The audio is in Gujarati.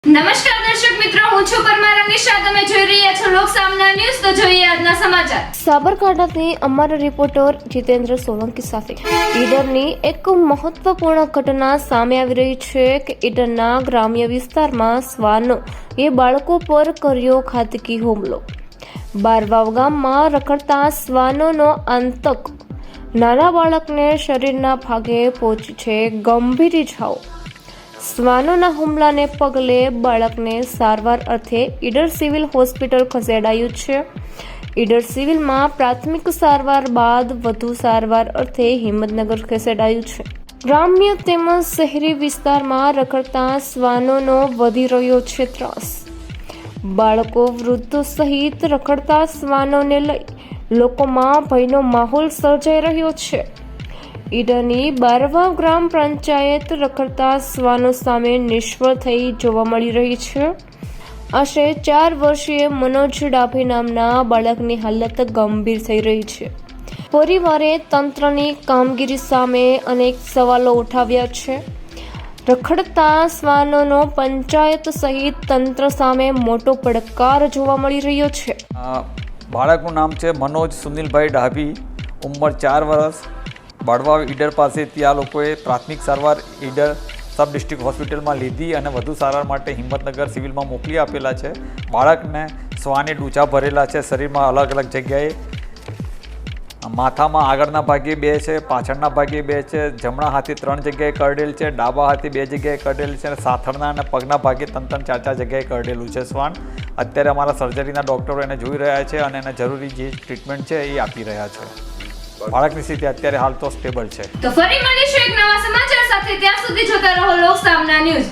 નમસ્કાર દર્શક મિત્રો, હું છું પરમાર અનિશા. તમે જોઈ રહ્યા છો લોક સામના ન્યૂઝ. તો જોઈએ આજના સમાચાર. સાબરકાંઠાથી અમારા રિપોર્ટર જીતેન્દ્ર સોલંકી સાથે ઈડરની એક મહત્વપૂર્ણ ઘટના સામે આવી રહી છે કે ઈડરના ગ્રામ્ય વિસ્તારમાં શ્વાનો એ બાળકો પર કર્યો ઘાતકી હુમલો. બારવાવ ગામમાં રખડતા શ્વાનોનો આતંક નાના બાળકને શરીરના ભાગે પહોંચી છે ગંભીર ઇજાઓ. શ્વાનોના હુમલાને પગલે બાળકને સારવાર અર્થે ઈડર સિવિલ હોસ્પિટલ ખસેડાયું છે. ઈડર સિવિલમાં પ્રાથમિક સારવાર બાદ વધુ સારવાર અર્થે હિંમતનગર ખસેડાયું છે. ગ્રામ્ય તેમજ શહેરી વિસ્તારમાં રખડતા શ્વાનોનો વધી રહ્યો છે ત્રાસ. બાળકો, વૃદ્ધો સહિત રખડતા શ્વાનોને લઈ લોકોમાં ભયનો માહોલ સર્જાઈ રહ્યો છે. ઈડરની બારવાવ ગ્રામ પંચાયત રખડતા શ્વાનો સામે નિષ્ફળ થઈ જોવા મળી રહી છે. આશરે 4 વર્ષીય મનોજ ડાભી નામના બાળકની હાલત ગંભીર થઈ રહી છે. પરિવારે તંત્રની કામગીરી સામે અનેક સવાલો ઉઠાવ્યા છે. રખડતા શ્વાનોનો પંચાયત સહિત તંત્ર સામે મોટો પડકાર જોવા મળી રહ્યો છે. બાળકનું નામ છે મનોજ સુનિલભાઈ ડાભી, ઉંમર 4 વર્ષ. બાળવાવ ઈડર પાસેથી આ લોકોએ પ્રાથમિક સારવાર ઈડર સબ ડિસ્ટ્રિક્ટ હોસ્પિટલમાં લીધી અને વધુ સારવાર માટે હિંમતનગર સિવિલમાં મોકલી આપેલા છે. બાળકને શ્વાને ડૂચા ભરેલા છે શરીરમાં અલગ અલગ જગ્યાએ. માથામાં આગળના ભાગે 2 છે, પાછળના ભાગે 2 છે, જમણા હાથે 3 જગ્યાએ કરડેલ છે, ડાબા હાથે 2 જગ્યાએ કરડેલ છે અને સાથળના અને પગના ભાગે 3-3, 4-4 જગ્યાએ કરડેલું છે શ્વાન. અત્યારે અમારા સર્જરીના ડૉક્ટરો એને જોઈ રહ્યા છે અને એને જરૂરી જે ટ્રીટમેન્ટ છે એ આપી રહ્યા છે. બાળકની સ્થિતિ અત્યારે હાલ તો સ્ટેબલ છે. તો ફરી મળીશું એક નવા સમાચાર સાથે. ત્યાં સુધી જોતા રહો લોક સામના ન્યૂઝ.